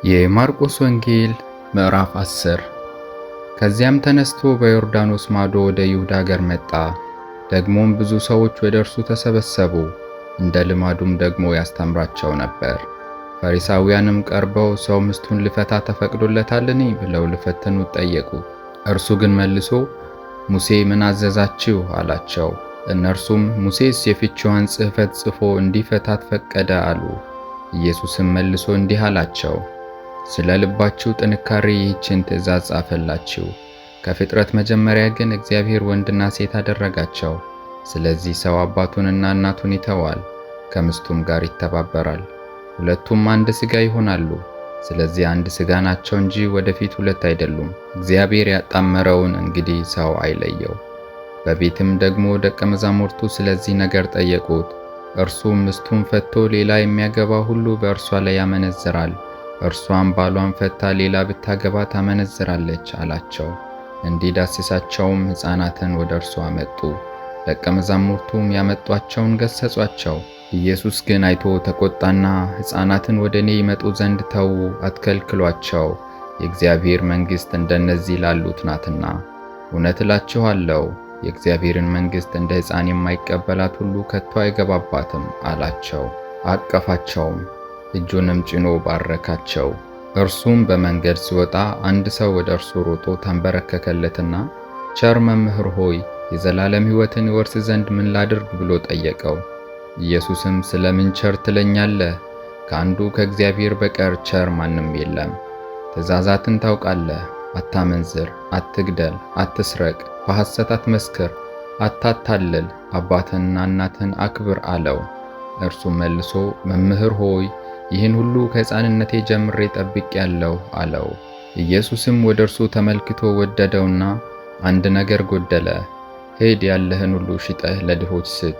የማርቆስ ወንጌል ምዕራፍ 10። ከዚያም ተነስቶ በዮርዳኖስ ማዶ ወደ ይሁዳ አገር መጣ። ደግሞም ብዙ ሰዎች ወደ እርሱ ተሰበሰቡ፣ እንደ ልማዱም ደግሞ ያስተምራቸው ነበር። ፈሪሳውያንም ቀርበው ሰው ሚስቱን ሊፈታ ተፈቅዶለታልን ብለው ሊፈትኑት ጠየቁት። እርሱ ግን መልሶ ሙሴ ምን አዘዛችሁ አላቸው። እነርሱም ሙሴስ የፍችዋን ጽሕፈት ጽፎ እንዲፈታት ፈቀደ አሉ። ኢየሱስም መልሶ እንዲህ አላቸው፣ ስለ ልባችሁ ጥንካሬ ይህችን ትእዛዝ ጻፈላችሁ። ከፍጥረት መጀመሪያ ግን እግዚአብሔር ወንድና ሴት አደረጋቸው። ስለዚህ ሰው አባቱንና እናቱን ይተዋል፣ ከሚስቱም ጋር ይተባበራል፣ ሁለቱም አንድ ሥጋ ይሆናሉ። ስለዚህ አንድ ሥጋ ናቸው እንጂ ወደፊት ሁለት አይደሉም። እግዚአብሔር ያጣመረውን እንግዲህ ሰው አይለየው። በቤትም ደግሞ ደቀ መዛሙርቱ ስለዚህ ነገር ጠየቁት። እርሱም ሚስቱን ፈትቶ ሌላ የሚያገባ ሁሉ በእርሷ ላይ ያመነዝራል፣ እርሷም ባሏን ፈታ ሌላ ብታገባ ታመነዝራለች አላቸው። እንዲዳስሳቸውም ሕፃናትን ወደ እርሱ አመጡ። ደቀ መዛሙርቱም ያመጧቸውን ገሰጿቸው። ኢየሱስ ግን አይቶ ተቆጣና ሕፃናትን ወደ እኔ ይመጡ ዘንድ ተዉ፣ አትከልክሏቸው፣ የእግዚአብሔር መንግሥት እንደነዚህ ላሉት ናትና። እውነት እላችኋለሁ የእግዚአብሔርን መንግሥት እንደ ሕፃን የማይቀበላት ሁሉ ከቶ አይገባባትም አላቸው። አቀፋቸውም፣ እጁንም ጭኖ ባረካቸው። እርሱም በመንገድ ሲወጣ አንድ ሰው ወደ እርሱ ሮጦ ተንበረከከለትና ቸር መምህር ሆይ የዘላለም ሕይወትን ይወርስ ዘንድ ምን ላድርግ ብሎ ጠየቀው። ኢየሱስም ስለምን ቸር ትለኛለህ? ከአንዱ ከእግዚአብሔር በቀር ቸር ማንም የለም። ትእዛዛትን ታውቃለህ፣ አታመንዝር፣ አትግደል፣ አትስረቅ፣ በሐሰት አትመስክር፣ አታታልል፣ አባትህንና እናትህን አክብር አለው። እርሱም መልሶ መምህር ሆይ ይህን ሁሉ ከሕፃንነቴ ጀምሬ ጠብቄአለሁ አለው። ኢየሱስም ወደ እርሱ ተመልክቶ ወደደውና አንድ ነገር ጎደለ፣ ሂድ ያለህን ሁሉ ሽጠህ ለድሆች ስጥ፣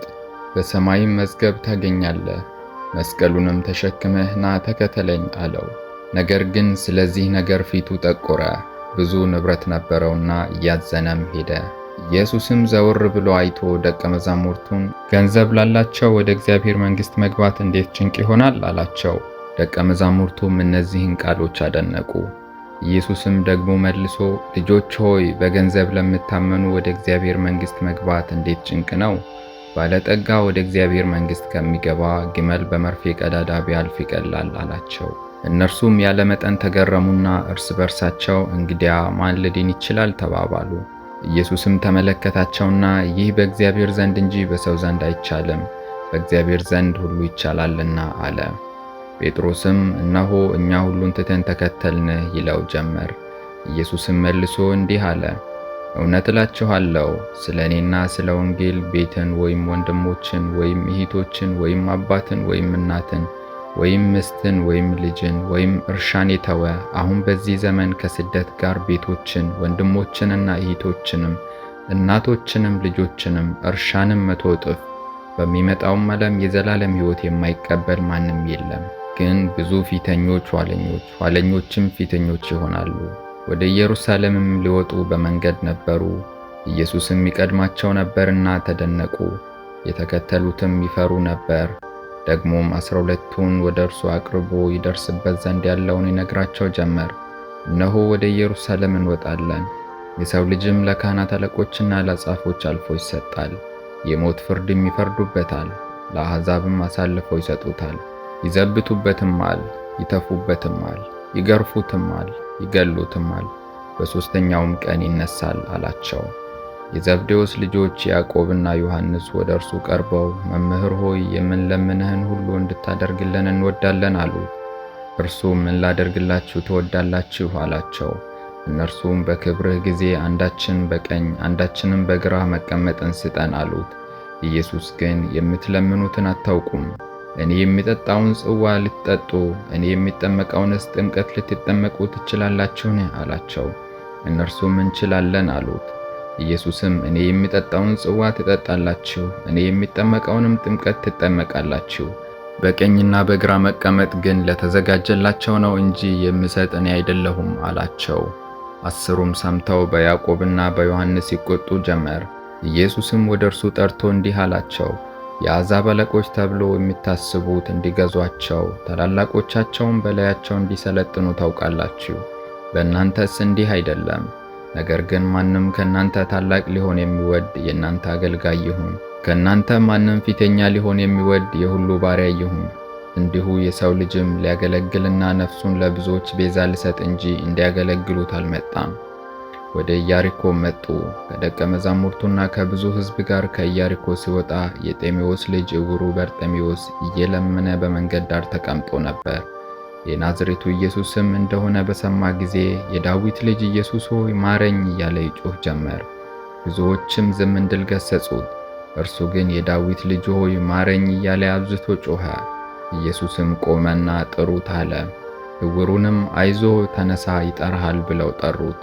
በሰማይም መዝገብ ታገኛለህ፣ መስቀሉንም ተሸክመህ ና ተከተለኝ አለው። ነገር ግን ስለዚህ ነገር ፊቱ ጠቆረ፣ ብዙ ንብረት ነበረውና እያዘነም ሄደ። ኢየሱስም ዘወር ብሎ አይቶ ደቀ መዛሙርቱን ገንዘብ ላላቸው ወደ እግዚአብሔር መንግሥት መግባት እንዴት ጭንቅ ይሆናል አላቸው። ደቀ መዛሙርቱም እነዚህን ቃሎች አደነቁ። ኢየሱስም ደግሞ መልሶ ልጆች ሆይ በገንዘብ ለምታመኑ ወደ እግዚአብሔር መንግሥት መግባት እንዴት ጭንቅ ነው። ባለጠጋ ወደ እግዚአብሔር መንግሥት ከሚገባ ግመል በመርፌ ቀዳዳ ቢያልፍ ይቀላል አላቸው። እነርሱም ያለ መጠን ተገረሙና እርስ በርሳቸው እንግዲያ ማን ሊድን ይችላል ተባባሉ። ኢየሱስም ተመለከታቸውና ይህ በእግዚአብሔር ዘንድ እንጂ በሰው ዘንድ አይቻልም፣ በእግዚአብሔር ዘንድ ሁሉ ይቻላልና አለ። ጴጥሮስም እነሆ እኛ ሁሉን ትተን ተከተልንህ ይለው ጀመር። ኢየሱስም መልሶ እንዲህ አለ፣ እውነት እላችኋለሁ ስለ እኔና ስለ ወንጌል ቤትን ወይም ወንድሞችን ወይም እህቶችን ወይም አባትን ወይም እናትን ወይም ሚስትን ወይም ልጅን ወይም እርሻን የተወ አሁን በዚህ ዘመን ከስደት ጋር ቤቶችን ወንድሞችንና እህቶችንም እናቶችንም ልጆችንም እርሻንም 100 እጥፍ በሚመጣውም ዓለም የዘላለም ሕይወት የማይቀበል ማንም የለም። ግን ብዙ ፊተኞች ኋለኞች፣ ኋለኞችም ፊተኞች ይሆናሉ። ወደ ኢየሩሳሌምም ሊወጡ በመንገድ ነበሩ። ኢየሱስም ይቀድማቸው ነበርና ተደነቁ። የተከተሉትም ይፈሩ ነበር። ደግሞም 12ቱን ወደ እርሱ አቅርቦ ይደርስበት ዘንድ ያለውን ይነግራቸው ጀመር። እነሆ ወደ ኢየሩሳሌም እንወጣለን፣ የሰው ልጅም ለካህናት አለቆችና ለጻፎች አልፎ ይሰጣል፣ የሞት ፍርድም ይፈርዱበታል፣ ለአሕዛብም አሳልፈው ይሰጡታል፣ ይዘብቱበትማል፣ ይተፉበትማል፣ ይገርፉትማል፣ ይገሉትማል፣ በሦስተኛውም ቀን ይነሳል አላቸው። የዘብዴዎስ ልጆች ያዕቆብና ዮሐንስ ወደ እርሱ ቀርበው መምህር ሆይ የምንለምንህን ሁሉ እንድታደርግልን እንወዳለን አሉት። እርሱም ምን ላደርግላችሁ ትወዳላችሁ አላቸው። እነርሱም በክብርህ ጊዜ አንዳችን በቀኝ አንዳችንም በግራህ መቀመጥን ስጠን አሉት። ኢየሱስ ግን የምትለምኑትን አታውቁም። እኔ የሚጠጣውን ጽዋ ልትጠጡ እኔ የሚጠመቀውንስ ጥምቀት ልትጠመቁ ትችላላችሁን አላቸው። እነርሱም እንችላለን አሉት። ኢየሱስም እኔ የሚጠጣውን ጽዋ ትጠጣላችሁ፣ እኔ የሚጠመቀውንም ጥምቀት ትጠመቃላችሁ፣ በቀኝና በግራ መቀመጥ ግን ለተዘጋጀላቸው ነው እንጂ የምሰጥ እኔ አይደለሁም አላቸው። 10ሩም ሰምተው በያዕቆብና በዮሐንስ ይቆጡ ጀመር። ኢየሱስም ወደ እርሱ ጠርቶ እንዲህ አላቸው፣ የአሕዛብ አለቆች ተብሎ የሚታስቡት እንዲገዟቸው፣ ታላላቆቻቸውን በላያቸው እንዲሰለጥኑ ታውቃላችሁ። በእናንተስ እንዲህ አይደለም። ነገር ግን ማንም ከእናንተ ታላቅ ሊሆን የሚወድ የእናንተ አገልጋይ ይሁን። ከእናንተ ማንም ፊተኛ ሊሆን የሚወድ የሁሉ ባሪያ ይሁን። እንዲሁ የሰው ልጅም ሊያገለግልና ነፍሱን ለብዙዎች ቤዛ ሊሰጥ እንጂ እንዲያገለግሉት አልመጣም። ወደ ኢያሪኮ መጡ። ከደቀ መዛሙርቱና ከብዙ ሕዝብ ጋር ከኢያሪኮ ሲወጣ የጤሜዎስ ልጅ ዕውሩ በርጤሜዎስ እየለመነ በመንገድ ዳር ተቀምጦ ነበር። የናዝሬቱ ኢየሱስም እንደሆነ በሰማ ጊዜ የዳዊት ልጅ ኢየሱስ ሆይ ማረኝ እያለ ይጮህ ጀመር። ብዙዎችም ዝም እንዲል ገሰጹት። እርሱ ግን የዳዊት ልጅ ሆይ ማረኝ እያለ አብዝቶ ጮኸ። ኢየሱስም ቆመና ጥሩት አለ። ዕውሩንም አይዞ ተነሳ ይጠራሃል ብለው ጠሩት።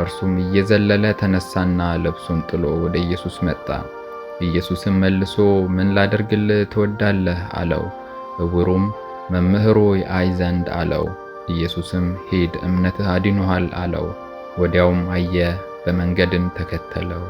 እርሱም እየዘለለ ተነሳና ልብሱን ጥሎ ወደ ኢየሱስ መጣ። ኢየሱስም መልሶ ምን ላደርግልህ ትወዳለህ አለው። ዕውሩም መምህር ሆይ አይ ዘንድ አለው። ኢየሱስም ሂድ እምነትህ አድኖሃል አለው። ወዲያውም አየ፣ በመንገድም ተከተለው።